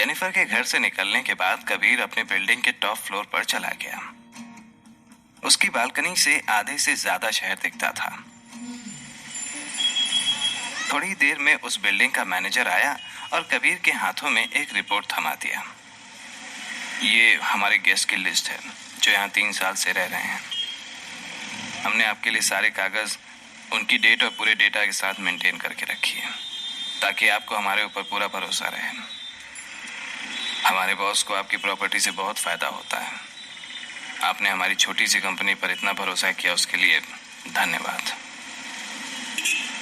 Jennifer के घर से निकलने के बाद कबीर अपने बिल्डिंग के टॉप फ्लोर पर चला गया। उसकी बालकनी से आधे से ज्यादा शहर दिखता था। थोड़ी देर में उस बिल्डिंग का मैनेजर आया और कबीर के हाथों में एक रिपोर्ट थमा दिया। ये हमारे गेस्ट की लिस्ट है जो यहाँ 3 साल से रह रहे हैं। हमने आपके लिए सारे कागज उनकी डेट और पूरे डेटा के साथ मेंटेन करके रखी है ताकि आपको हमारे ऊपर पूरा भरोसा रहे। हमारे बॉस को आपकी प्रॉपर्टी से बहुत फायदा होता है। आपने हमारी छोटी सी कंपनी पर इतना भरोसा किया, उसके लिए धन्यवाद।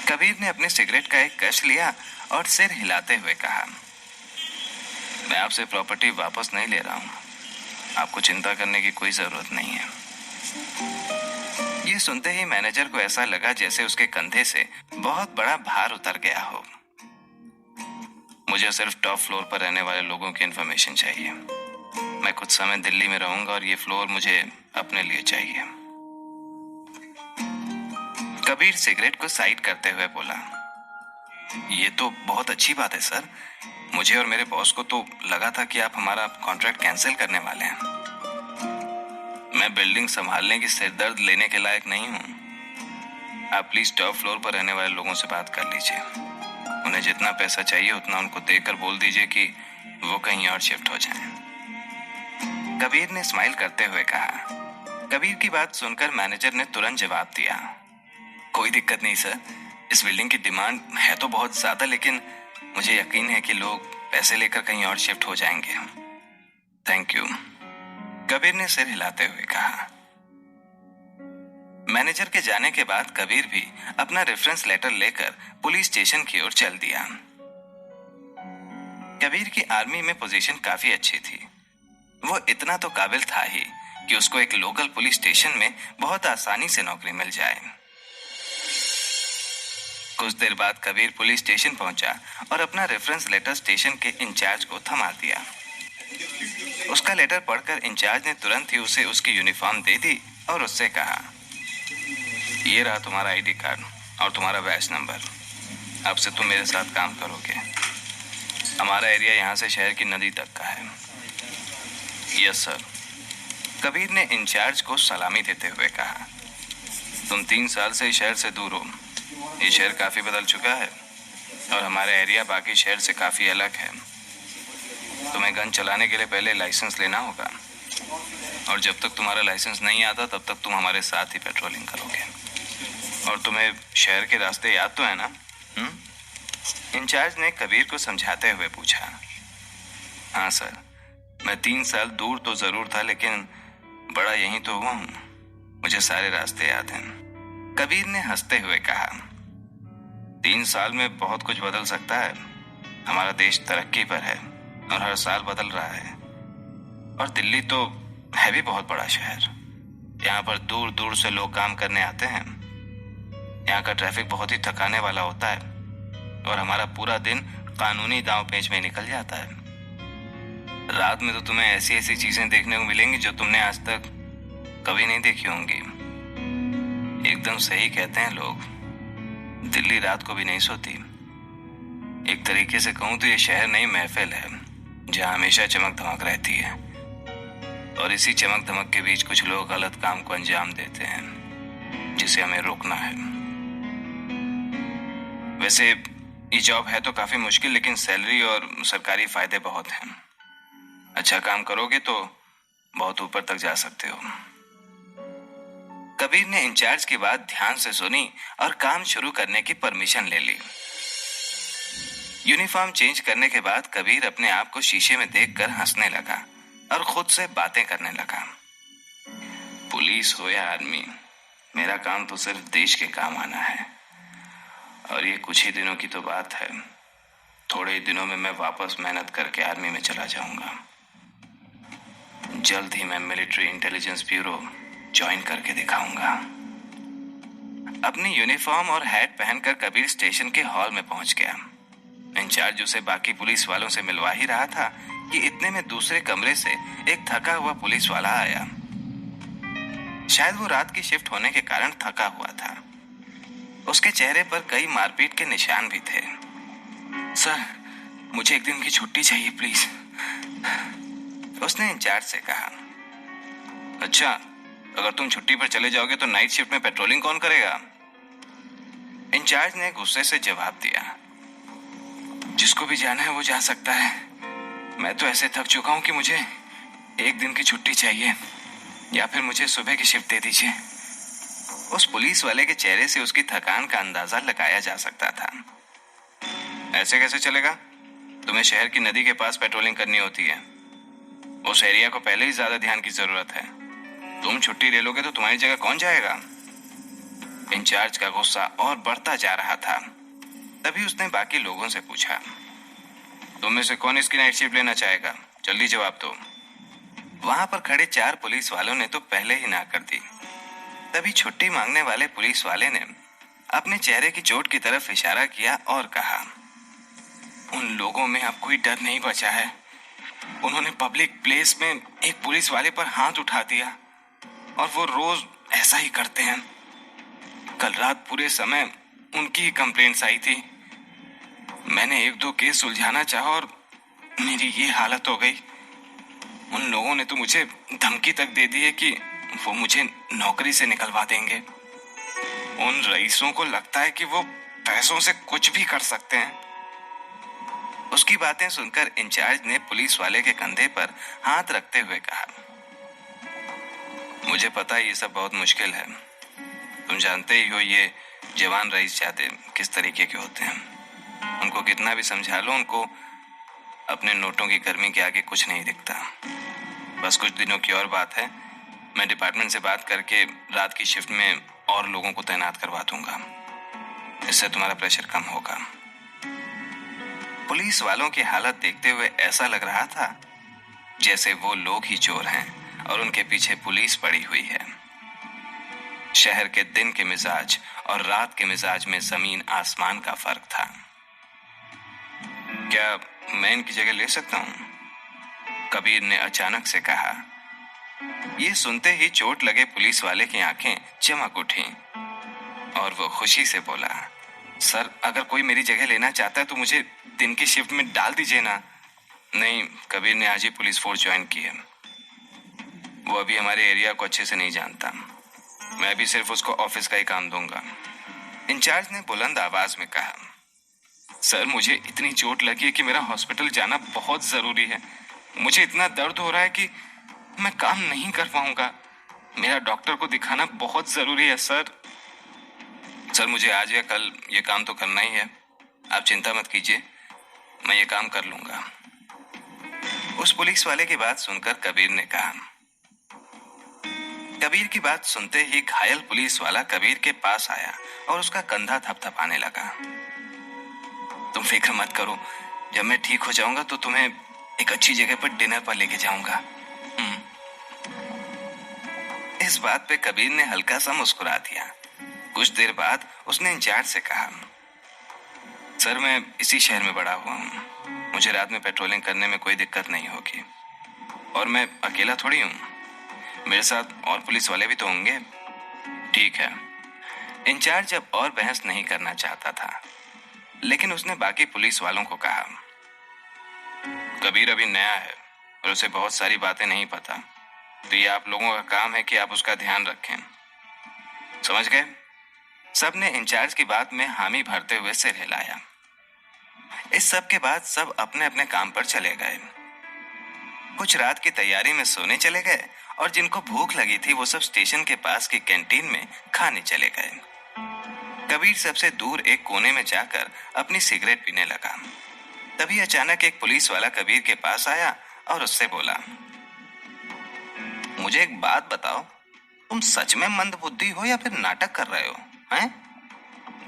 कबीर ने अपने सिगरेट का एक कश लिया और सिर हिलाते हुए कहा, मैं आपसे प्रॉपर्टी वापस नहीं ले रहा हूं। आपको चिंता करने की कोई जरूरत नहीं है। ये सुनते ही मैनेजर को ऐसा लगा जैसे उसके कंधे से बहुत बड़ा भार उतर गया हो। मुझे सिर्फ टॉप फ्लोर पर रहने वाले लोगों की इंफॉर्मेशन चाहिए। मैं कुछ समय दिल्ली में रहूंगा और ये फ्लोर मुझे अपने लिए चाहिए। कबीर सिगरेट को साइड करते हुए बोला, ये तो बहुत अच्छी बात है सर। मुझे और मेरे बॉस को तो लगा था कि आप हमारा कॉन्ट्रैक्ट कैंसिल करने वाले हैं। मैं बिल्डिंग संभालने की सिरदर्द लेने के लायक नहीं हूं। आप प्लीज टॉप फ्लोर पर रहने वाले लोगों से बात कर लीजिए। उन्हें जितना पैसा चाहिए उतना उनको देकर बोल दीजिए कि वो कहीं और शिफ्ट हो जाएं। कबीर ने स्माइल करते हुए कहा। कबीर की बात सुनकर मैनेजर ने तुरंत जवाब दिया, कोई दिक्कत नहीं सर। इस बिल्डिंग की डिमांड है तो बहुत ज्यादा, लेकिन मुझे यकीन है कि लोग पैसे लेकर कहीं और शिफ्ट हो जाएंगे। थैंक यू, कबीर ने सिर हिलाते हुए कहा। मैनेजर के जाने के बाद कबीर भी अपना रेफरेंस लेटर लेकर पुलिस स्टेशन की ओर चल दिया। कबीर की आर्मी में पोजीशन काफी अच्छी थी। वो इतना तो काबिल था ही कि उसको एक लोकल पुलिस स्टेशन में बहुत आसानी से नौकरी मिल जाए। कुछ देर बाद कबीर पुलिस स्टेशन पहुंचा और अपना रेफरेंस लेटर स्टेशन के इंचार्ज को थमा दिया। उसका लेटर पढ़कर इंचार्ज ने तुरंत ही उसे उसकी यूनिफॉर्म दे दी और उससे कहा, ये रहा तुम्हारा आईडी कार्ड और तुम्हारा बैच नंबर। अब से तुम मेरे साथ काम करोगे। हमारा एरिया यहाँ से शहर की नदी तक का है। यस सर, कबीर ने इंचार्ज को सलामी देते हुए कहा। तुम 3 साल से शहर से दूर हो। ये शहर काफी बदल चुका है और हमारा एरिया बाकी शहर से काफी अलग है। तुम्हें गन चलाने के लिए पहले लाइसेंस लेना होगा और जब तक तुम्हारा लाइसेंस नहीं आता तब तक तुम हमारे साथ ही पेट्रोलिंग करोगे। और तुम्हें शहर के रास्ते याद तो है ना? इंचार्ज ने कबीर को समझाते हुए पूछा। हाँ सर, मैं 3 साल दूर तो जरूर था लेकिन बड़ा यहीं तो हुआ हूँ। मुझे सारे रास्ते याद हैं, कबीर ने हंसते हुए कहा। 3 साल में बहुत कुछ बदल सकता है। हमारा देश तरक्की पर है और हर साल बदल रहा है। और दिल्ली तो है भी बहुत बड़ा शहर। यहाँ पर दूर दूर से लोग काम करने आते हैं। यहाँ का ट्रैफिक बहुत ही थकाने वाला होता है और हमारा पूरा दिन कानूनी दांव पेंच में निकल जाता है। रात में तो तुम्हें ऐसी ऐसी चीजें देखने को मिलेंगी जो तुमने आज तक कभी नहीं देखी होंगी। एकदम सही कहते हैं लोग, दिल्ली रात को भी नहीं सोती। एक तरीके से कहूं तो ये शहर नई महफिल है जहां हमेशा चमक धमक रहती है और इसी चमक धमक के बीच कुछ लोग गलत काम को अंजाम देते हैं जिसे हमें रोकना है। वैसे ये जॉब है तो काफी मुश्किल, लेकिन सैलरी और सरकारी फायदे बहुत हैं। अच्छा काम करोगे तो बहुत ऊपर तक जा सकते हो। कबीर ने इंचार्ज की बात ध्यान से सुनी और काम शुरू करने की परमिशन ले ली। यूनिफॉर्म चेंज करने के बाद कबीर अपने आप को शीशे में देखकर हंसने लगा और खुद से बातें करने लगा। पुलिस हो या आर्मी, मेरा काम तो सिर्फ देश के काम आना है। और ये कुछ ही दिनों की तो बात है। थोड़े ही दिनों में मैं वापस मेहनत करके आर्मी में चला जाऊंगा। जल्द ही मैं मिलिट्री इंटेलिजेंस ब्यूरो ज्वाइन करके दिखाऊंगा। अपनी यूनिफॉर्म और हैट पहनकर कबीर स्टेशन के हॉल में पहुंच गया। इंचार्ज उसे बाकी पुलिस वालों से मिलवा ही रहा था कि इतने में दूसरे कमरे से एक थका हुआ पुलिस वाला आया। शायद वो रात की शिफ्ट होने के कारण थका हुआ था। उसके चेहरे पर कई मारपीट के निशान भी थे। सर, मुझे एक दिन की छुट्टी चाहिए प्लीज। उसने इंचार्ज से कहा। अच्छा, अगर तुम छुट्टी पर चले जाओगे तो नाइट शिफ्ट में पेट्रोलिंग कौन करेगा? इंचार्ज ने गुस्से से जवाब दिया, जिसको भी जाना है वो जा सकता है। मैं तो ऐसे थक चुका हूं कि मुझे एक दिन की छुट्टी चाहिए, या फिर मुझे सुबह की शिफ्ट दे दीजिए। उस पुलिस वाले के चेहरे से उसकी थकान का अंदाजा लगाया जा सकता था। ऐसे कैसे चलेगा? तुम्हें शहर की नदी के पास पेट्रोलिंग करनी होती है। उस एरिया को पहले ही ज्यादा ध्यान की जरूरत है। तुम छुट्टी ले लोगे तो तुम्हारी जगह कौन जाएगा? इंचार्ज का गुस्सा और बढ़ता जा रहा था। तभी उसने बाकी लोगों से पूछा, तुम में से कौन इसकी नाइट शिफ्ट लेना चाहेगा? जल्दी जवाब दो। वहां पर खड़े 4 पुलिस वालों ने तो पहले ही ना कर दी। तभी छुट्टी मांगने वाले पुलिस वाले ने अपने चेहरे की चोट की तरफ इशारा किया और कहा, उन लोगों में अब कोई डर नहीं बचा है। उन्होंने पब्लिक प्लेस में एक पुलिस वाले पर हाथ उठा दिया और वो रोज ऐसा ही करते हैं। कल रात पूरे समय उनकी ही कंप्लेंट्स आई थी। मैंने 1-2 केस सुलझाना चाहा और मेरी ये हालत हो गई। उन लोगों ने तो मुझे धमकी तक दे दी है कि वो मुझे नौकरी से निकलवा देंगे। उन रईसों को लगता है कि वो पैसों से कुछ भी कर सकते हैं। उसकी बातें सुनकर इंचार्ज ने पुलिस वाले के कंधे पर हाथ रखते हुए कहा, मुझे पता है ये सब बहुत मुश्किल है। तुम जानते ही हो ये जवान रईस जाते किस तरीके के होते हैं। उनको कितना भी समझा लो, उनको अपने नोटों की गर्मी के आगे कुछ नहीं दिखता। बस कुछ दिनों की और बात है, मैं डिपार्टमेंट से बात करके रात की शिफ्ट में और लोगों को तैनात करवा दूंगा। इससे तुम्हारा प्रेशर कम होगा। पुलिस वालों की हालत देखते हुए ऐसा लग रहा था जैसे वो लोग ही चोर हैं और उनके पीछे पुलिस पड़ी हुई है। शहर के दिन के मिजाज और रात के मिजाज में जमीन आसमान का फर्क था। क्या मैं इनकी जगह ले सकता हूं? कबीर ने अचानक से कहा। ये सुनते ही चोट लगे पुलिस वाले की आंखें चमक उठी और वो खुशी से बोला, सर अगर कोई मेरी जगह लेना चाहता है तो मुझे दिन की शिफ्ट में डाल दीजिए ना। नहीं, कबीर ने आज ही पुलिस फोर्स ज्वाइन की है। वो अभी हमारे एरिया को अच्छे से नहीं जानता। मैं भी सिर्फ उसको ऑफिस का ही काम दूंगा। इंचार्ज ने बुलंद आवाज में कहा, सर मुझे इतनी चोट लगी है कि मेरा हॉस्पिटल जाना बहुत जरूरी है। मुझे इतना दर्द हो रहा है कि मैं काम नहीं कर पाऊंगा। मेरा डॉक्टर को दिखाना बहुत जरूरी है सर। सर मुझे आज या कल ये काम तो करना ही है। आप चिंता मत कीजिए, मैं ये काम कर लूंगा। उस पुलिस वाले की बात सुनकर कबीर ने कहा। कबीर की बात सुनते ही घायल पुलिस वाला कबीर के पास आया और उसका कंधा थपथपाने लगा। तुम फिक्र मत करो, जब मैं ठीक हो जाऊंगा तो तुम्हें एक अच्छी जगह पर डिनर पर लेके जाऊंगा। इस बात पे कबीर ने हल्का सा मुस्कुरा दिया। कुछ देर बाद उसने इंचार्ज से कहा, सर मैं इसी शहर में बड़ा हुआ हूँ। मुझे रात में पेट्रोलिंग करने में कोई दिक्कत नहीं होगी। और मैं अकेला थोड़ी हूँ, मेरे साथ और पुलिस वाले भी तो होंगे। ठीक है। इंचार्ज अब और बहस नहीं करना चाहता था, लेकिन उसने बाकी पुलिस वालों को कहा, कबीर अभी नया है और उसे बहुत सारी बातें नहीं पता, तो ये आप लोगों का काम है कि आप उसका ध्यान रखें। समझ गए? सबने इंचार्ज की बात में हामी भरते हुए सिर हिलाया। इस सब के बाद सब अपने अपने काम पर चले गए। कुछ रात की तैयारी में सोने चले गए और जिनको भूख लगी थी वो सब स्टेशन के पास की कैंटीन में खाने चले गए। कबीर सबसे दूर एक कोने में जाकर अपनी सिगरेट पीने लगा। तभी अचानक एक पुलिस वाला कबीर के पास आया और उससे बोला, मुझे एक बात बताओ, तुम सच में मंदबुद्धि हो या फिर नाटक कर रहे हो? हैं?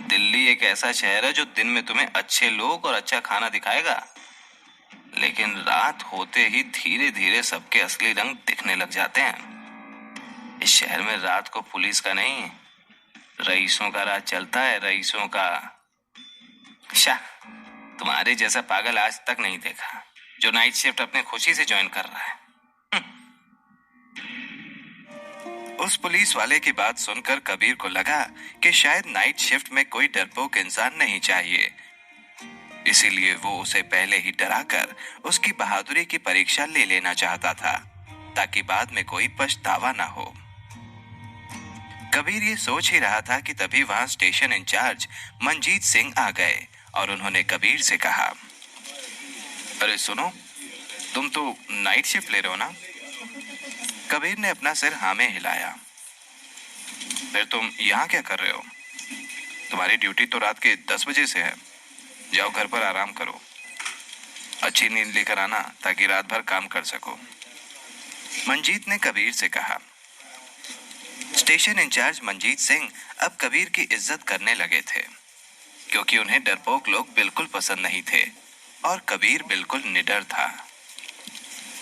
दिल्ली एक ऐसा शहर है जो दिन में तुम्हें अच्छे लोग और अच्छा खाना दिखाएगा, लेकिन रात होते ही धीरे धीरे सबके असली रंग दिखने लग जाते हैं। इस शहर में रात को पुलिस का नहीं, रईसों का राज चलता है, रईसों का। शाह, तुम्हारे जैसा पागल आज तक नहीं देखा जो नाइट शिफ्ट अपने खुशी से ज्वाइन कर रहा है। उस पुलिस वाले की बात सुनकर कबीर को लगा कि शायद नाइट शिफ्ट में कोई डरपोक इंसान नहीं चाहिए। इसीलिए वो उसे पहले ही डराकर उसकी बहादुरी की परीक्षा ले लेना चाहता था, ताकि बाद में कोई पछतावा ना हो। कबीर ये सोच ही रहा था कि तभी वहां स्टेशन इंचार्ज मंजीत सिंह आ गए और उन्होंने कबीर से कहा, अरे सुनो, तुम तो नाइट शिफ्ट ले रहे हो ना? कबीर ने अपना सिर हाँ में हिलाया। फिर तुम यहाँ क्या कर रहे हो? तुम्हारी ड्यूटी तो रात के 10 बजे से है। जाओ घर पर आराम करो, अच्छी नींद लेकर आना ताकि रात भर काम कर सको। मंजीत ने कबीर से कहा। स्टेशन इंचार्ज मंजीत सिंह अब कबीर की इज्जत करने लगे थे, क्योंकि उन्हें डरपोक लोग बिल्कुल पसंद नहीं थे और कबीर बिल्कुल निडर था।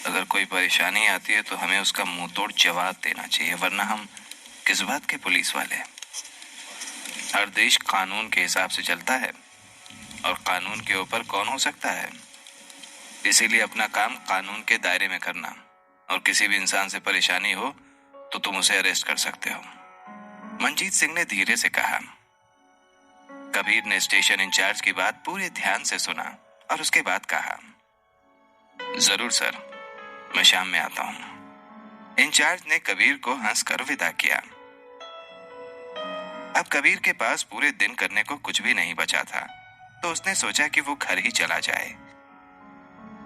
अगर कोई परेशानी आती है तो हमें उसका मुंह तोड़ जवाब देना चाहिए, वरना हम किस बात के पुलिस वाले? हर देश कानून के हिसाब से चलता है और कानून के ऊपर कौन हो सकता है? इसीलिए अपना काम कानून के दायरे में करना, और किसी भी इंसान से परेशानी हो तो तुम उसे अरेस्ट कर सकते हो। मंजीत सिंह ने धीरे से कहा। कबीर ने स्टेशन इंचार्ज की बात पूरे ध्यान से सुना और उसके बाद कहा, जरूर सर, मैं शाम में आता हूं। इंचार्ज ने कबीर को हंसकर विदा किया। अब कबीर के पास पूरे दिन करने को कुछ भी नहीं बचा था, तो उसने सोचा कि वो घर ही चला जाए।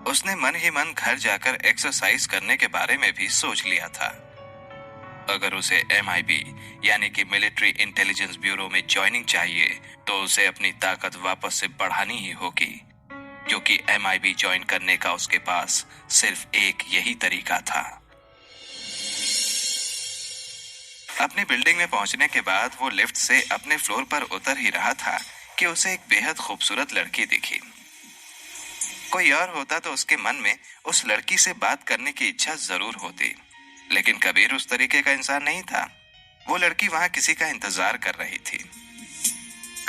उसने मन ही मन घर जाकर एक्सरसाइज करने के बारे में भी सोच लिया था। अगर उसे MIB यानी कि मिलिट्री इंटेलिजेंस ब्यूरो में ज्वाइनिंग चाहिए तो उसे अपनी ताकत वापस से बढ़ानी ही होगी, क्योंकि MIB ज्वाइन करने का उसके पास सिर्फ एक यही तरीका था। अपनी बिल्डिंग में पहुंचने के बाद वो लिफ्ट से अपने फ्लोर पर उतर ही रहा था कि उसे एक बेहद खूबसूरत लड़की दिखी। कोई और होता तो उसके मन में उस लड़की से बात करने की इच्छा जरूर होती, लेकिन कबीर उस तरीके का इंसान नहीं था। वो लड़की वहां किसी का इंतजार कर रही थी।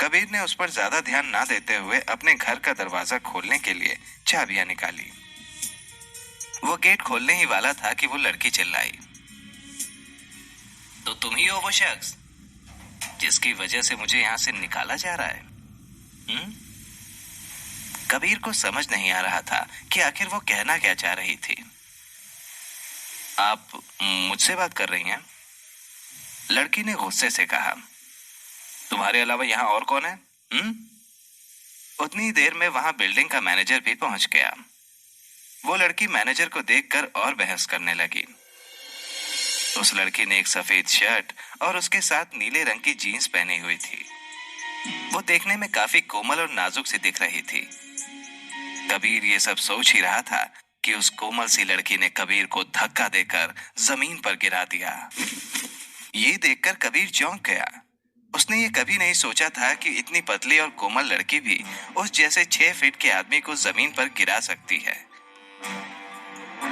कबीर ने उस पर ज्यादा ध्यान ना देते हुए अपने घर का दरवाजा खोलने के लिए चाबियां निकाली। वो गेट खोलने ही वाला था कि वो लड़की चिल्लाई, तो तुम ही हो वो शख्स जिसकी वजह से मुझे यहाँ से निकाला जा रहा है? कबीर को समझ नहीं आ रहा था कि आखिर वो कहना क्या चाह रही थी। आप मुझसे बात कर रही हैं? लड़की ने गुस्से से कहा। तुम्हारे अलावा यहाँ और कौन है? उतनी देर में वहां बिल्डिंग का मैनेजर भी पहुंच गया। वो लड़की मैनेजर को देखकर और बहस करने लगी। उस लड़की ने एक सफेद शर्ट और उसके साथ नीले रंग की जीन्स पहनी हुई थी। वो देखने में काफी कोमल और नाजुक सी दिख रही थी। कबीर ये सब सोच ही रहा था कि उस कोमल सी लड़की ने कबीर को धक्का देकर जमीन पर गिरा दिया। ये देखकर कबीर चौंक गया। उसने ये कभी नहीं सोचा था कि इतनी पतली और कोमल लड़की भी उस जैसे 6 फीट के आदमी को जमीन पर गिरा सकती है।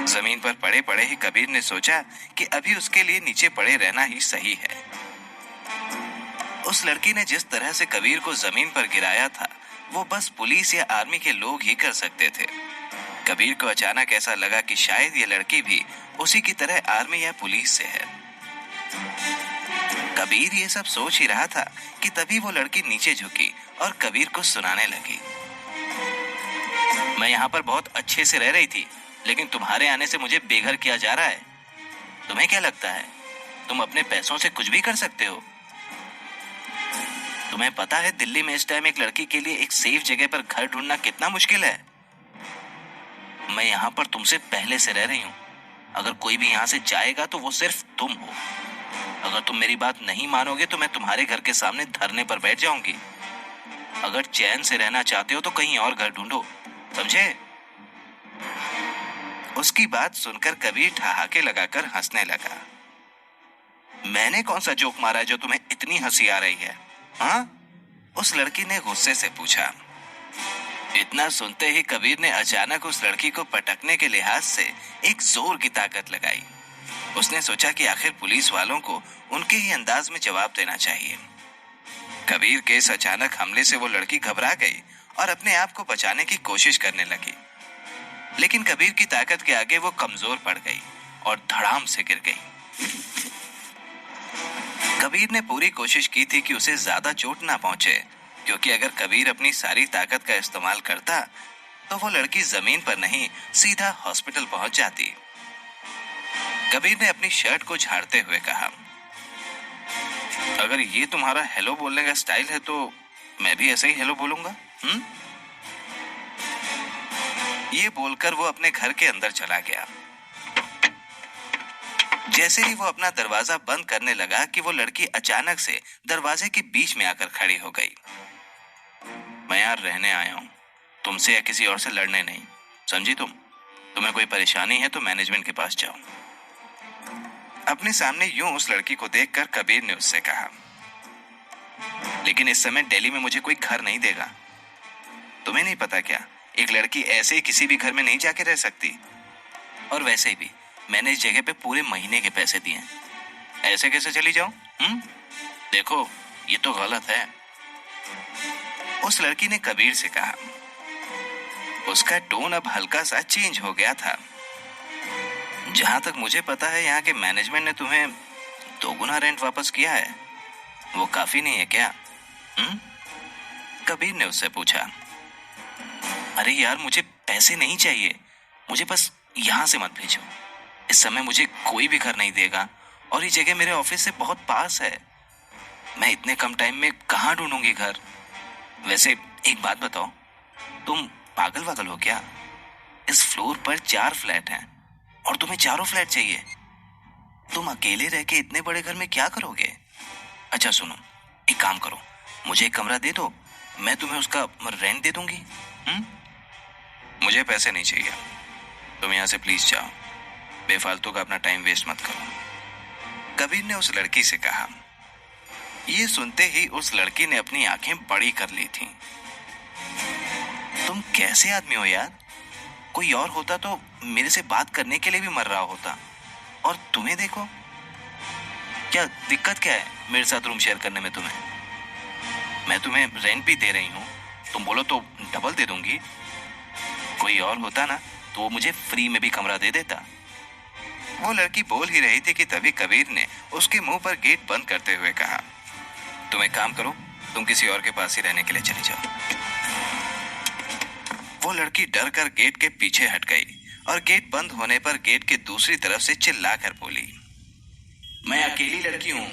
जमीन पर पड़े पड़े ही कबीर ने सोचा कि अभी उसके लिए नीचे पड़े रहना ही सही है। उस लड़की ने जिस तरह से कबीर को जमीन पर गिराया था, वो बस पुलिस या आर्मी के लोग ही कर सकते थे। कबीर को अचानक ऐसा लगा कि शायद ये लड़की भी उसी की तरह आर्मी या पुलिस से है। कबीर ये सब सोच ही रहा था कि तभी वो लड़की नीचे झुकी और कबीर को सुनाने लगी। मैं यहाँ पर बहुत अच्छे से रह रही थी, लेकिन तुम्हारे आने से मुझे बेघर किया जा रहा है। तुम्हें क्या लगता है तुम अपने पैसों से कुछ भी कर सकते हो? तुम्हें पता है दिल्ली में इस टाइम एक लड़की के लिए एक सेफ जगह पर घर ढूंढना कितना मुश्किल है? मैं यहाँ पर तुमसे पहले से रह रही हूँ। अगर कोई भी यहाँ से जाएगा तो वो सिर्फ तुम हो। अगर तुम मेरी बात नहीं मानोगे तो मैं तुम्हारे घर के सामने धरने पर बैठ जाऊंगी। अगर चैन से रहना चाहते हो तो कहीं और घर ढूंढो, समझे? उसकी बात सुनकर कबीर ठहाके लगाकर हंसने लगा। मैंने कौन सा जोक मारा है जो तुम्हें इतनी हंसी आ रही है? हाँ? उस लड़की ने गुस्से से पूछा। इतना सुनते ही कबीर ने अचानक उस लड़की को पटकने के लिहाज से एक जोर की ताकत लगाई। उसने सोचा कि आखिर पुलिस वालों को उनके ही अंदाज में जवाब देना चाहिए। कबीर के इस अचानक हमले से वो लड़की घबरा गई और अपने आप को बचाने की कोशिश करने लगी, लेकिन कबीर की ताकत के आगे वो कमजोर पड़ गई और धड़ाम से गिर गई। कबीर ने पूरी कोशिश की थी कि उसे ज्यादा चोट ना पहुंचे, क्योंकि अगर कबीर अपनी सारी ताकत का इस्तेमाल करता तो वो लड़की जमीन पर नहीं सीधा हॉस्पिटल पहुंच जाती। कबीर ने अपनी शर्ट को झाड़ते हुए कहा, अगर ये तुम्हारा हेलो बोलने का स्टाइल है तो मैं भी ऐसे ही हेलो बोलूंगा। ये बोलकर वो अपने घर के अंदर चला गया। जैसे ही वो अपना दरवाजा बंद करने लगा कि वो लड़की अचानक से दरवाजे के बीच में आकर खड़ी हो गई। मैं यार रहने आया हूं, तुमसे या किसी और से लड़ने नहीं, समझी तुम? तुम्हें कोई परेशानी है तो मैनेजमेंट के पास जाओ। अपने सामने यूं उस लड़की को देखकर कबीर ने उससे कहा, लेकिन इस समय दिल्ली में मुझे कोई घर नहीं देगा। तुम्हें नहीं पता क्या, एक लड़की ऐसे ही किसी भी घर में नहीं जाके रह सकती। और वैसे भी मैंने इस जगह पे पूरे महीने के पैसे दिए, ऐसे कैसे चली जाऊं? देखो ये तो गलत है, उस लड़की ने कबीर से कहा। उसका टोन अब हल्का सा चेंज हो गया था। जहां तक मुझे पता है यहाँ के मैनेजमेंट ने तुम्हें 2 गुना रेंट वापस किया है, वो काफी नहीं है क्या? कबीर ने उससे पूछा। अरे यार मुझे पैसे नहीं चाहिए, मुझे बस यहाँ से मत भेजो। इस समय मुझे कोई भी घर नहीं देगा और ये जगह मेरे ऑफिस से बहुत पास है। मैं इतने कम टाइम में कहाँ ढूंढूंगी घर? वैसे एक बात बताओ, तुम पागल वागल हो क्या? इस फ्लोर पर 4 फ्लैट हैं और तुम्हें चारों फ्लैट चाहिए। तुम अकेले रह के इतने बड़े घर में क्या करोगे? अच्छा सुनो, एक काम करो, मुझे एक कमरा दे दो, मैं तुम्हें उसका रेंट दे दूंगी। मुझे पैसे नहीं चाहिए, तुम यहाँ से प्लीज जाओ, बेफालतू का अपना टाइम वेस्ट मत करो, कबीर ने उस लड़की से कहा। ये सुनते ही उस लड़की ने अपनी आंखें बड़ी कर ली थीं। तुम कैसे आदमी हो यार? कोई और होता तो मेरे से बात करने के लिए भी मर रहा होता, और तुम्हें देखो, क्या दिक्कत क्या है मेरे साथ रूम शेयर करने में तुम्हें? मैं तुम्हें रेंट भी दे रही हूँ, तुम बोलो तो डबल दे दूंगी। कोई और होता ना तो वो मुझे फ्री में भी कमरा दे देता। वो लड़की बोल ही रही थी कि तभी कबीर ने उसके मुंह पर गेट बंद करते हुए कहा, तुम एक काम करो, तुम किसी और के पास ही रहने के लिए चली जाओ। वो लड़की डर कर गेट के पीछे हट गई और गेट बंद होने पर गेट के दूसरी तरफ से चिल्लाकर बोली, मैं अकेली लड़की हूँ,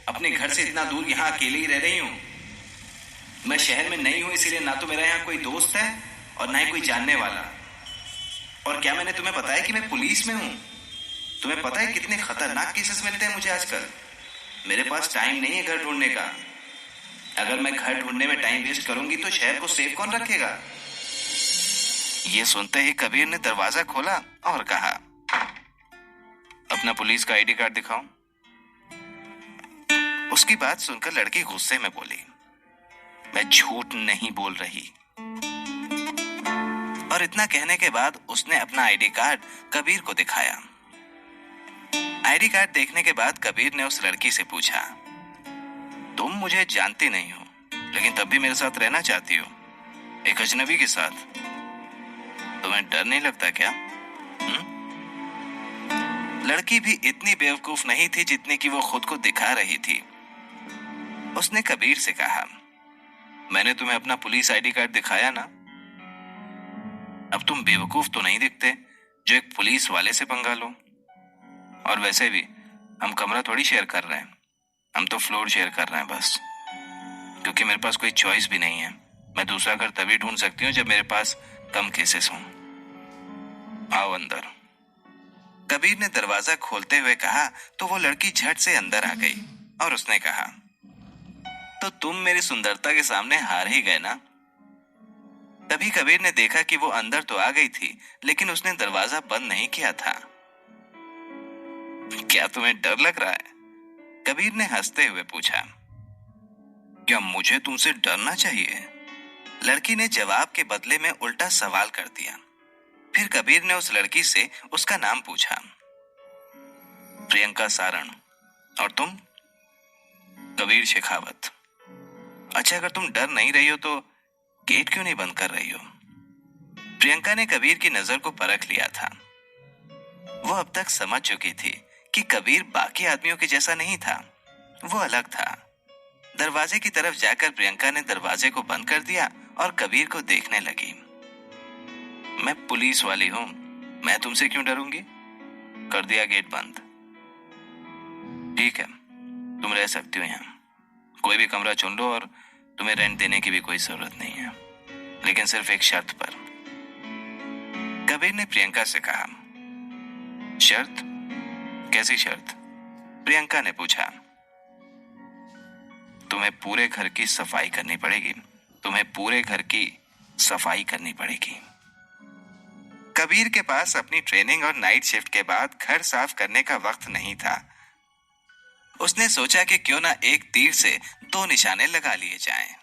अपने घर से इतना दूर यहाँ अकेली ही रह रही हूँ। मैं शहर में नहीं हूँ, इसीलिए ना तो मेरा यहाँ कोई दोस्त है और ना ही कोई जानने वाला। और क्या मैंने तुम्हें बताया कि मैं पुलिस में हूँ? तुम्हें पता है कितने खतरनाक केसेस मिलते हैं मुझे आजकल। मेरे पास टाइम नहीं है घर ढूंढने का। अगर मैं घर ढूंढने में टाइम वेस्ट करूंगी तो शहर को सेफ कौन रखेगा? ये सुनते ही कबीर ने दरवाजा खोला और कहा, अपना पुलिस का आईडी कार्ड दिखाओ। उसकी बात सुनकर लड़की गुस्से में बोली, मैं झूठ नहीं बोल रही। और इतना कहने के बाद उसने अपना आईडी कार्ड कबीर को दिखाया। आईडी कार्ड देखने के बाद कबीर ने उस लड़की से पूछा, तुम मुझे जानती नहीं हो लेकिन तब भी मेरे साथ रहना चाहती हो, एक अजनबी के साथ? तुम्हें डर नहीं लगता क्या? लड़की भी इतनी बेवकूफ नहीं थी जितनी कि वो खुद को दिखा रही थी। उसने कबीर से कहा, मैंने तुम्हें अपना पुलिस आईडी कार्ड दिखाया ना, अब तुम बेवकूफ तो नहीं दिखते जो एक पुलिस वाले से पंगा लो। और वैसे भी हम कमरा थोड़ी शेयर कर रहे हैं, हम तो फ्लोर शेयर कर रहे हैं बस, क्योंकि मेरे पास कोई चॉइस भी नहीं है। मैं दूसरा घर तभी ढूंढ सकती हूँ जब मेरे पास कम केसेस हों। आओ अंदर। कबीर ने दरवाजा खोलते हुए कहा तो वो लड़की झट से अंदर आ गई और उसने कहा, तो तुम मेरी सुंदरता के सामने हार ही गए ना? तभी कबीर ने देखा कि वो अंदर तो आ गई थी लेकिन उसने दरवाजा बंद नहीं किया था। क्या तुम्हें डर लग रहा है? कबीर ने हंसते हुए पूछा। क्या मुझे तुमसे डरना चाहिए? लड़की ने जवाब के बदले में उल्टा सवाल कर दिया। फिर कबीर ने उस लड़की से उसका नाम पूछा। प्रियंका सारण। और तुम? कबीर शेखावत। अच्छा, अगर तुम डर नहीं रही हो तो गेट क्यों नहीं बंद कर रही हो? प्रियंका ने कबीर की नजर को परख लिया था। वो अब तक समझ चुकी थी कि कबीर बाकी आदमियों के जैसा नहीं था, वो अलग था। दरवाजे की तरफ जाकर प्रियंका ने दरवाजे को बंद कर दिया और कबीर को देखने लगी। मैं पुलिस वाली हूं, मैं तुमसे क्यों डरूंगी? कर दिया गेट बंद। ठीक है, तुम रह सकती हो यहाँ, कोई भी कमरा चुन लो और तुम्हें रेंट देने की भी कोई जरूरत नहीं है, लेकिन सिर्फ एक शर्त पर। कबीर ने प्रियंका से कहा। शर्त? कैसी शर्त? प्रियंका ने पूछा। तुम्हें पूरे घर की सफाई करनी पड़ेगी, तुम्हें पूरे घर की सफाई करनी पड़ेगी। कबीर के पास अपनी ट्रेनिंग और नाइट शिफ्ट के बाद घर साफ करने का वक्त नहीं था। उसने सोचा कि क्यों ना एक तीर से दो निशाने लगा लिए जाएं।